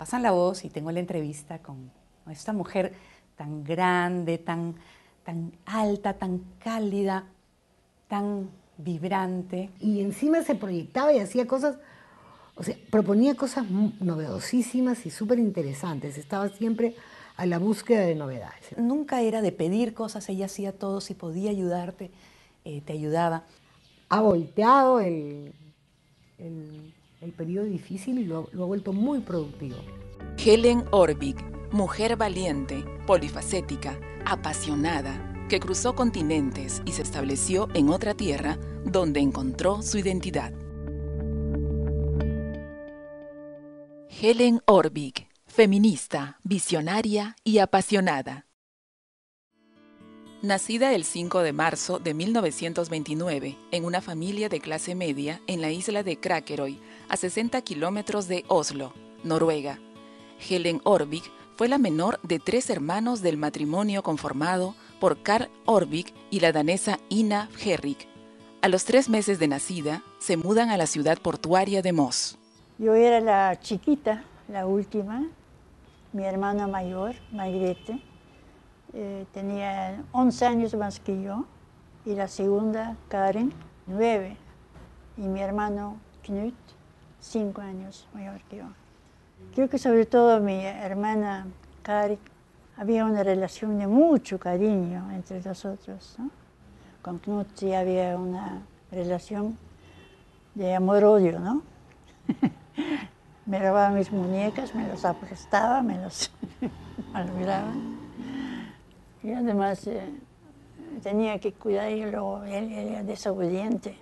pasan la voz y tengo la entrevista con esta mujer tan grande, tan alta, tan cálida, tan vibrante. Y encima se proyectaba y hacía cosas, o sea, proponía cosas novedosísimas y súper interesantes. Estaba siempre a la búsqueda de novedades. Nunca era de pedir cosas, ella hacía todo, si podía ayudarte, te ayudaba. Ha volteado el periodo difícil y lo ha vuelto muy productivo. Helen Orvig, mujer valiente, polifacética, apasionada, que cruzó continentes y se estableció en otra tierra donde encontró su identidad. Helen Orvig, feminista, visionaria y apasionada. Nacida el 5 de marzo de 1929 en una familia de clase media en la isla de Krakerøy, a 60 kilómetros de Oslo, Noruega, Helen Orvig fue la menor de 3 hermanos del matrimonio conformado por Carl Orvig y la danesa Ina Herrik. A los 3 meses de nacida, se mudan a la ciudad portuaria de Moss. Yo era la chiquita, la última. Mi hermana mayor, Margrethe, tenía 11 años más que yo. Y la segunda, Karen, 9. Y mi hermano Knut, 5 años mayor que yo. Creo que sobre todo mi hermana Karen, había una relación de mucho cariño entre nosotros, ¿no? Con Knut sí había una relación de amor-odio, ¿no? Me robaba mis muñecas, me las aprestaba, me las malograba. Y además tenía que cuidar y luego él era desobediente.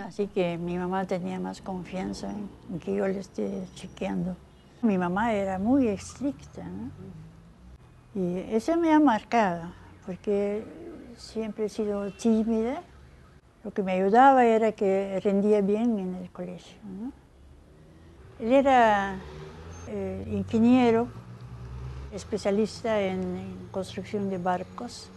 Así que mi mamá tenía más confianza en que yo le esté chequeando. Mi mamá era muy estricta, ¿no? Y eso me ha marcado, porque siempre he sido tímida. Lo que me ayudaba era que rendía bien en el colegio, ¿no? Él era ingeniero, especialista en construcción de barcos.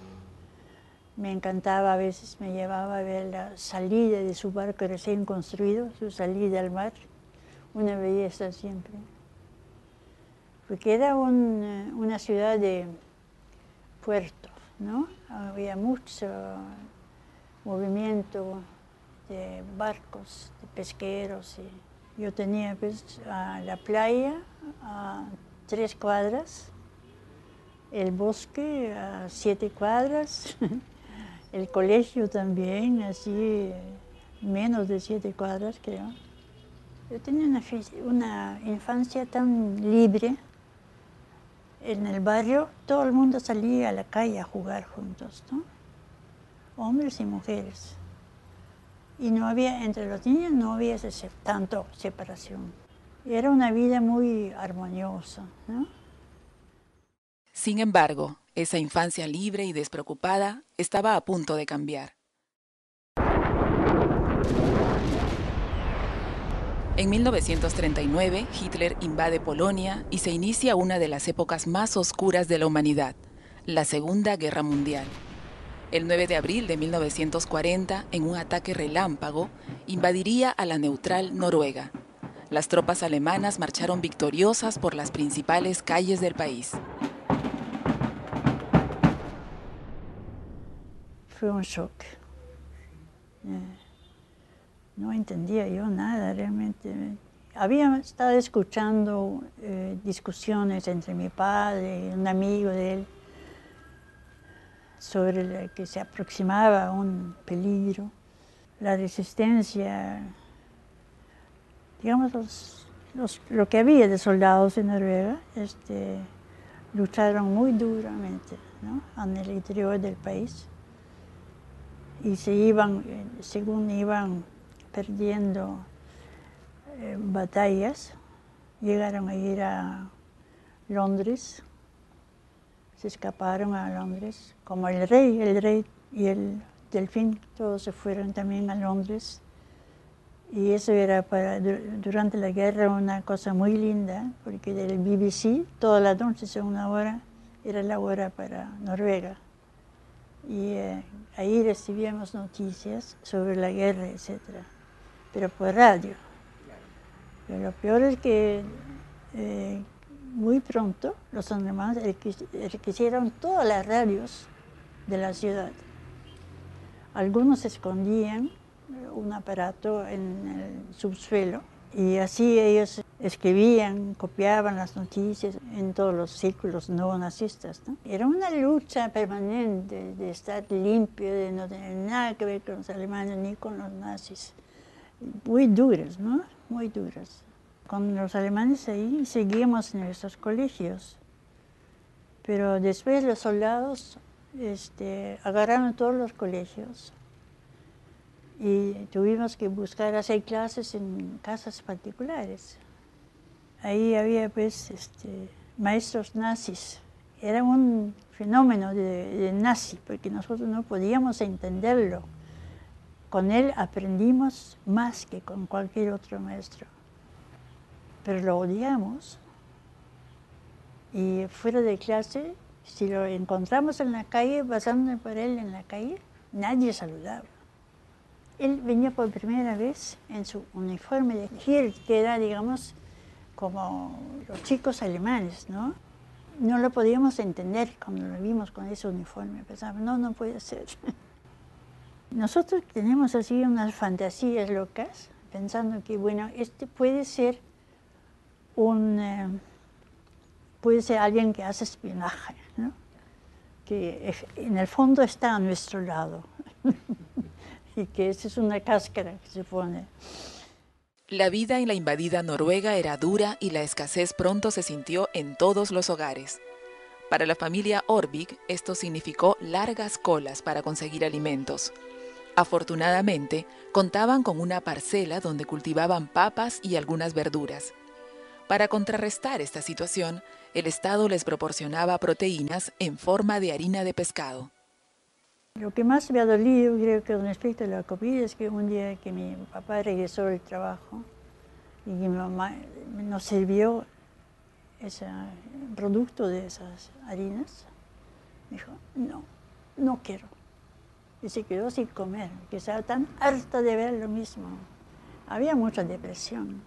Me encantaba, a veces me llevaba a ver la salida de su barco recién construido, su salida al mar, una belleza siempre. Porque era una ciudad de puerto, ¿no? Había mucho movimiento de barcos, de pesqueros. Y yo tenía pues, la playa a 3 cuadras, el bosque a 7 cuadras, el colegio también, así menos de 7 cuadras, creo. Yo tenía una infancia tan libre. En el barrio todo el mundo salía a la calle a jugar juntos, ¿no? Hombres y mujeres. Y no había, entre los niños no había tanto separación. Y era una vida muy armoniosa, ¿no? Sin embargo, esa infancia libre y despreocupada estaba a punto de cambiar. En 1939, Hitler invade Polonia y se inicia una de las épocas más oscuras de la humanidad, la Segunda Guerra Mundial. El 9 de abril de 1940, en un ataque relámpago, invadiría a la neutral Noruega. Las tropas alemanas marcharon victoriosas por las principales calles del país. Fue un shock. No entendía yo nada realmente. Había estado escuchando discusiones entre mi padre y un amigo de él sobre que se aproximaba un peligro. La resistencia, digamos, lo que había de soldados en Noruega, lucharon muy duramente, ¿no? En el interior del país. Y según iban perdiendo batallas, llegaron a ir a Londres, se escaparon a Londres, como el rey y el delfín, todos se fueron también a Londres. Y eso era durante la guerra una cosa muy linda, porque del BBC, toda la noche, segunda hora, era la hora para Noruega. Y ahí recibíamos noticias sobre la guerra, etc. Pero por radio. Pero lo peor es que muy pronto los alemanes requisieron todas las radios de la ciudad. Algunos escondían un aparato en el subsuelo y así ellos escribían, copiaban las noticias en todos los círculos no nazistas, ¿no? Era una lucha permanente de estar limpio, de no tener nada que ver con los alemanes ni con los nazis. Muy duras, ¿no? Muy duras. Con los alemanes ahí seguíamos en nuestros colegios, pero después los soldados agarraron todos los colegios y tuvimos que buscar hacer clases en casas particulares. Ahí había pues maestros nazis. Era un fenómeno de nazi, porque nosotros no podíamos entenderlo. Con él aprendimos más que con cualquier otro maestro. Pero lo odiamos. Y fuera de clase, si lo encontramos en la calle, pasando por él en la calle, nadie saludaba. Él venía por primera vez en su uniforme de Hirt, que era, digamos, como los chicos alemanes, ¿no? No lo podíamos entender cuando lo vimos con ese uniforme. Pensábamos, no puede ser. Nosotros tenemos así unas fantasías locas, pensando que, bueno, puede ser alguien que hace espionaje, ¿no? Que en el fondo está a nuestro lado. Y que esa es una cáscara que se pone. La vida en la invadida Noruega era dura y la escasez pronto se sintió en todos los hogares. Para la familia Orvig, esto significó largas colas para conseguir alimentos. Afortunadamente, contaban con una parcela donde cultivaban papas y algunas verduras. Para contrarrestar esta situación, el Estado les proporcionaba proteínas en forma de harina de pescado. Lo que más me ha dolido, creo que con respecto a la comida, es que un día que mi papá regresó del trabajo y mi mamá nos sirvió ese producto de esas harinas, me dijo, no quiero. Y se quedó sin comer, que estaba tan harta de ver lo mismo. Había mucha depresión.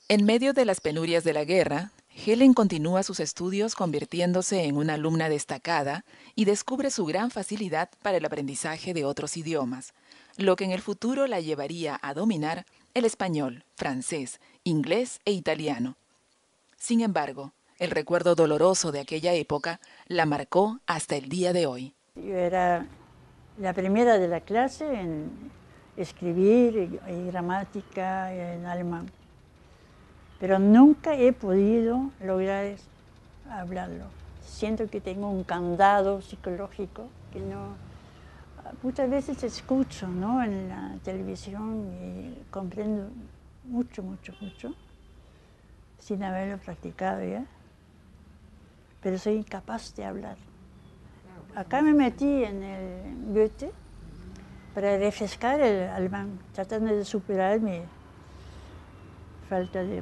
En medio de las penurias de la guerra, Helen continúa sus estudios convirtiéndose en una alumna destacada y descubre su gran facilidad para el aprendizaje de otros idiomas, lo que en el futuro la llevaría a dominar el español, francés, inglés e italiano. Sin embargo, el recuerdo doloroso de aquella época la marcó hasta el día de hoy. Yo era la primera de la clase en escribir y gramática en alemán. Pero nunca he podido lograr hablarlo. Siento que tengo un candado psicológico que no... Muchas veces escucho, ¿no?, en la televisión y comprendo mucho, sin haberlo practicado ya. Pero soy incapaz de hablar. Acá me metí en el Goethe para refrescar el alemán, tratando de superar mi falta de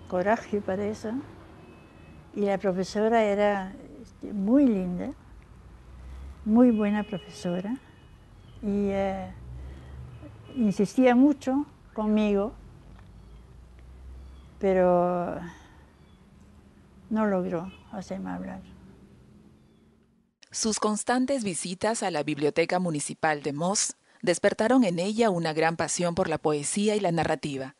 coraje para eso. Y la profesora era muy linda, muy buena profesora, y insistía mucho conmigo, pero no logró hacerme hablar. Sus constantes visitas a la Biblioteca Municipal de Moss despertaron en ella una gran pasión por la poesía y la narrativa.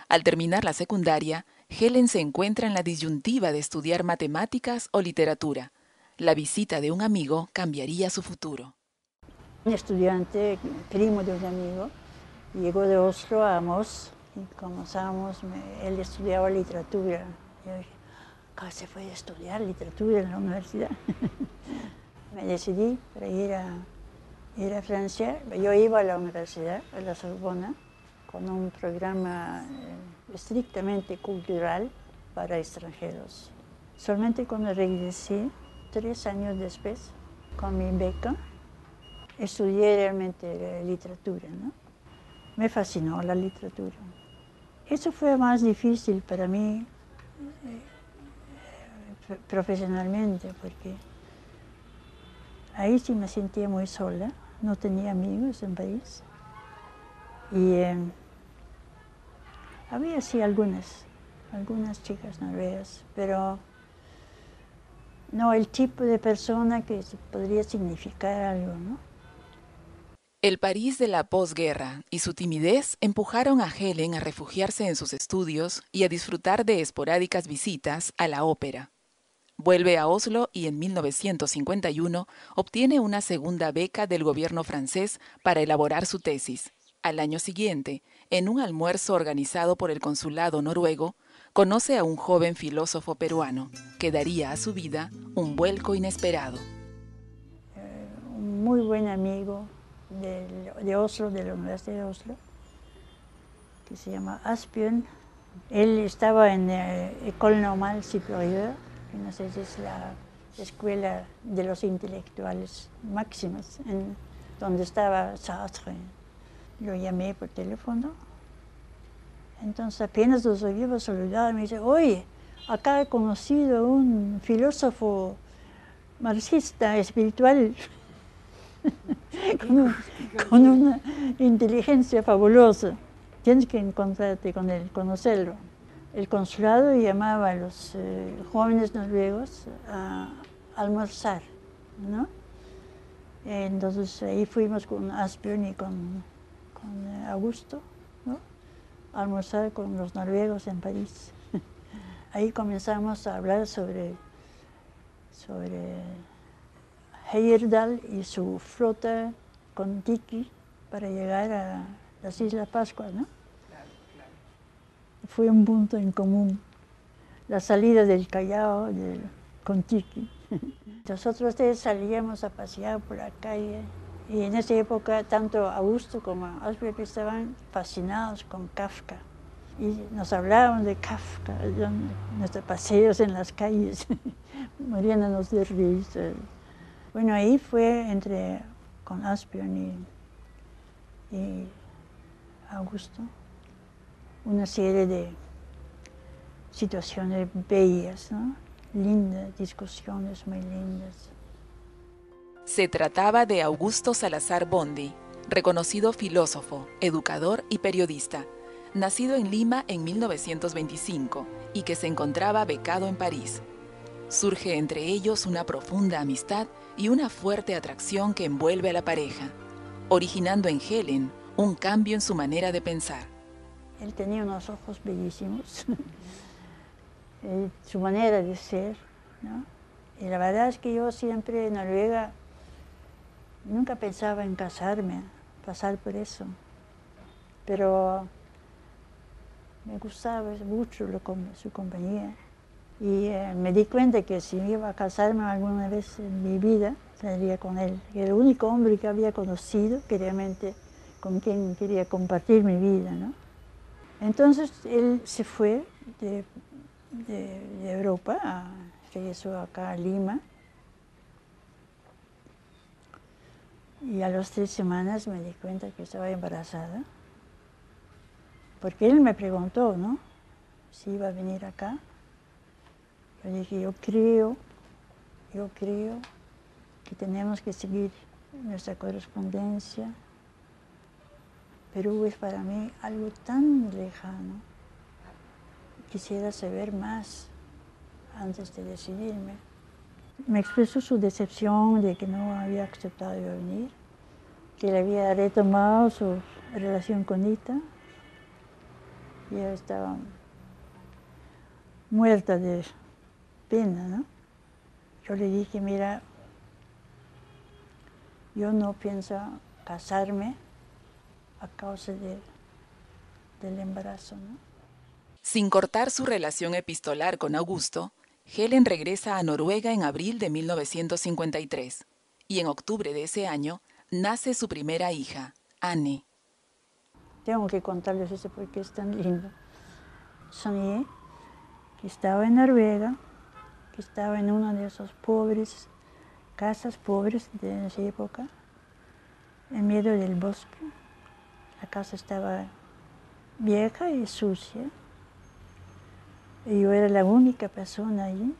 Al terminar la secundaria, Helen se encuentra en la disyuntiva de estudiar matemáticas o literatura. La visita de un amigo cambiaría su futuro. Un estudiante, primo de un amigo, llegó de Oslo a Moss y como sabemos, él estudiaba literatura. Yo dije, ¿cómo se puede estudiar literatura en la universidad? Me decidí para ir a Francia. Yo iba a la universidad, a la Sorbona, con un programa estrictamente cultural para extranjeros. Solamente cuando regresé, 3 años después, con mi beca, estudié realmente literatura, ¿no? Me fascinó la literatura. Eso fue más difícil para mí profesionalmente, porque ahí sí me sentía muy sola, no tenía amigos en París. Y había sí algunas algunas chicas noruegas, pero no el tipo de persona que podría significar algo, ¿no? El París de la posguerra y su timidez empujaron a Helen a refugiarse en sus estudios y a disfrutar de esporádicas visitas a la ópera. Vuelve a Oslo y en 1951 obtiene una segunda beca del gobierno francés para elaborar su tesis. Al año siguiente, en un almuerzo organizado por el consulado noruego, conoce a un joven filósofo peruano que daría a su vida un vuelco inesperado. Un muy buen amigo de Oslo, de la Universidad de Oslo, que se llama Asbjørn. Él estaba en École Normale Supérieure, que no sé si es la escuela de los intelectuales máximos, donde estaba Sartre. Lo llamé por teléfono. Entonces apenas los oí saludar, me dice, oye, acá he conocido a un filósofo marxista espiritual con una inteligencia fabulosa. Tienes que encontrarte con él, conocerlo. El consulado llamaba a los jóvenes noruegos a almorzar, ¿no? Entonces ahí fuimos con Asbjørn y con Augusto, ¿no? A almorzar con los noruegos en París. Ahí comenzamos a hablar sobre Heyerdahl y su flota con Tiki para llegar a las Islas Pascua, ¿no? Claro, claro. Fue un punto en común, la salida del Callao con Tiki. Nosotros salíamos a pasear por la calle y en esa época tanto Augusto como Asbjørn estaban fascinados con Kafka. Y nos hablaban de Kafka, nuestros paseos en las calles, muriéndonos de risa. Bueno, ahí fue con Asbjørn y Augusto una serie de situaciones bellas, ¿no? Lindas, discusiones muy lindas. Se trataba de Augusto Salazar Bondy, reconocido filósofo, educador y periodista, nacido en Lima en 1925 y que se encontraba becado en París. Surge entre ellos una profunda amistad y una fuerte atracción que envuelve a la pareja, originando en Helen un cambio en su manera de pensar. Él tenía unos ojos bellísimos, su manera de ser, ¿no? Y la verdad es que yo siempre en Noruega nunca pensaba en casarme, pasar por eso, pero me gustaba mucho su compañía. Y me di cuenta que si me iba a casarme alguna vez en mi vida, saldría con él. Era el único hombre que había conocido que realmente con quien quería compartir mi vida, ¿no? Entonces él se fue de Europa, regresó acá a Lima. Y a las 3 semanas me di cuenta que estaba embarazada. Porque él me preguntó, ¿no? Si iba a venir acá. Yo dije, yo creo que tenemos que seguir nuestra correspondencia. Perú es para mí algo tan lejano. Quisiera saber más antes de decidirme. Me expresó su decepción de que no había aceptado venir, que él había retomado su relación con Ita. Y ella estaba muerta de pena, ¿no? Yo le dije, mira, yo no pienso casarme a causa del embarazo, ¿no? Sin cortar su relación epistolar con Augusto, Helen regresa a Noruega en abril de 1953 y en octubre de ese año nace su primera hija, Anne. Tengo que contarles eso porque es tan lindo. Soñé que estaba en Noruega, que estaba en una de esas casas pobres de esa época, en medio del bosque. La casa estaba vieja y sucia. Y yo era la única persona allí.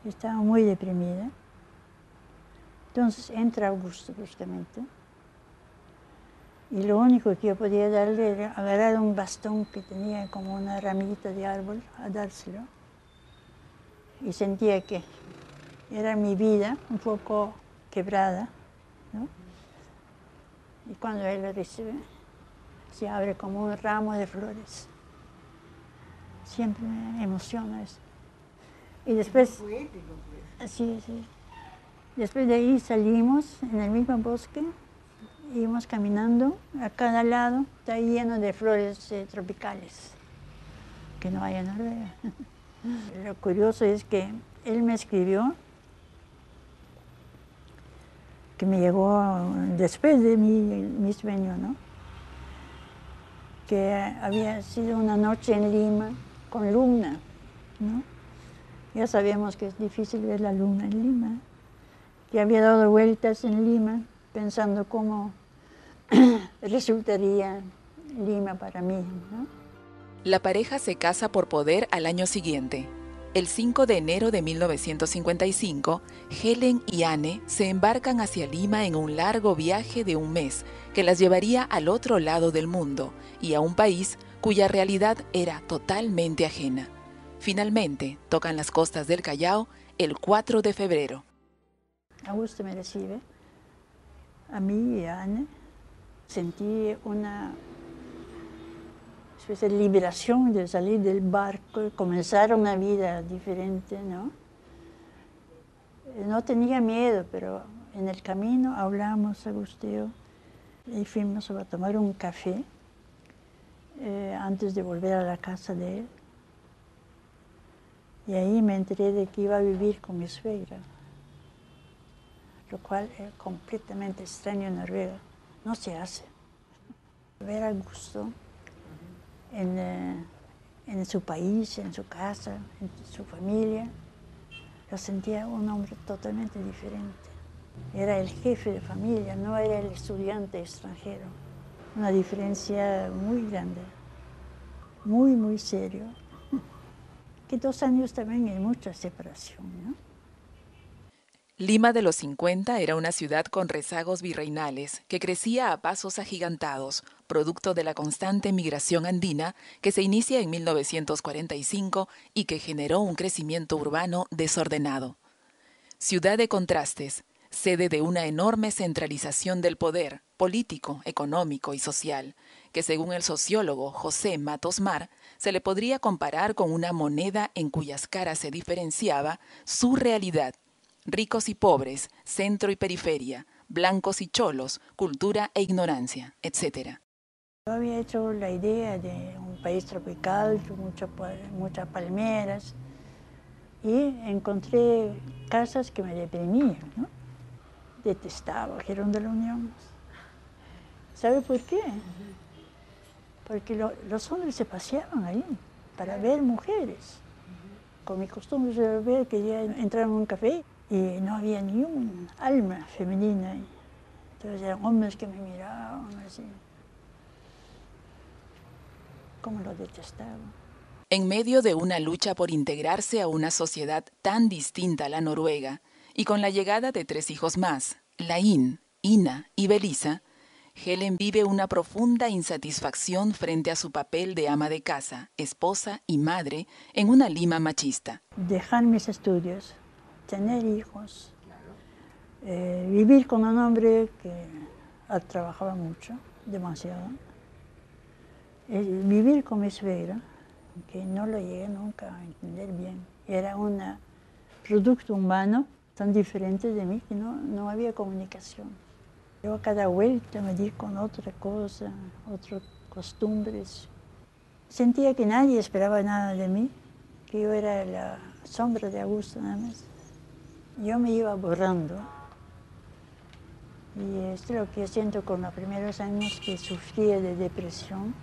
Estaba muy deprimida. Entonces entra Augusto justamente. Y lo único que yo podía darle era agarrar un bastón que tenía como una ramita de árbol a dárselo. Y sentía que era mi vida un poco quebrada, ¿no? Y cuando él lo recibe, se abre como un ramo de flores. Siempre me emociona eso. Y después, sí. Después de ahí salimos en el mismo bosque, íbamos caminando, a cada lado está lleno de flores tropicales, que no hay en Noruega. Lo curioso es que él me escribió, que me llegó después de mi sueño, ¿no? Que había sido una noche en Lima con luna, ¿no? Ya sabemos que es difícil ver la luna en Lima, que había dado vueltas en Lima pensando cómo resultaría Lima para mí, ¿no? La pareja se casa por poder al año siguiente. El 5 de enero de 1955, Helen y Anne se embarcan hacia Lima en un largo viaje de un mes que las llevaría al otro lado del mundo y a un país cuya realidad era totalmente ajena. Finalmente, tocan las costas del Callao el 4 de febrero. Augusto me recibe, a mí y a Anne. Sentí una especie de liberación de salir del barco y comenzar una vida diferente, ¿no? No tenía miedo, pero en el camino hablamos, Augusto y yo, y fuimos a tomar un café antes de volver a la casa de él. Y ahí me enteré de que iba a vivir con mi suegra, lo cual es completamente extraño en Noruega. No se hace. Ver a Augusto en su país, en su casa, en su familia, lo sentía un hombre totalmente diferente. Era el jefe de familia, no era el estudiante extranjero. Una diferencia muy grande, muy serio. Que 2 años también hay mucha separación, ¿no? Lima de los 50 era una ciudad con rezagos virreinales que crecía a pasos agigantados, producto de la constante migración andina que se inicia en 1945 y que generó un crecimiento urbano desordenado. Ciudad de contrastes, sede de una enorme centralización del poder político, económico y social, que según el sociólogo José Matos Mar, se le podría comparar con una moneda en cuyas caras se diferenciaba su realidad. Ricos y pobres, centro y periferia, blancos y cholos, cultura e ignorancia, etc. Yo había hecho la idea de un país tropical, con muchas palmeras, y encontré casas que me deprimían, ¿no? Detestaba Girón de la Unión. ¿Sabe por qué? Porque los hombres se paseaban ahí para ver mujeres. Con mi costumbre de ver, quería entrar en un café y no había ni un alma femenina ahí. Entonces eran hombres que me miraban así. Cómo lo detestaban. En medio de una lucha por integrarse a una sociedad tan distinta a la noruega, y con la llegada de 3 hijos más, Laín, Ina y Belisa, Helen vive una profunda insatisfacción frente a su papel de ama de casa, esposa y madre en una Lima machista. Dejar mis estudios, tener hijos, vivir con un hombre que trabajaba mucho, demasiado, vivir con mi suegra, que no lo llegué nunca a entender bien. Era un producto humano tan diferente de mí que no había comunicación. Yo a cada vuelta me di con otra cosa, otras costumbres. Sentía que nadie esperaba nada de mí, que yo era la sombra de Augusto nada más. Yo me iba borrando. Y esto es lo que yo siento con los primeros años que sufría de depresión,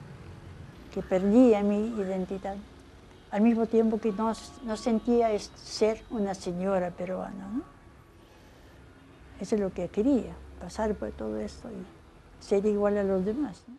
que perdía mi identidad. Al mismo tiempo que no sentía ser una señora peruana, ¿no? Eso es lo que quería, pasar por todo esto y ser igual a los demás, ¿no?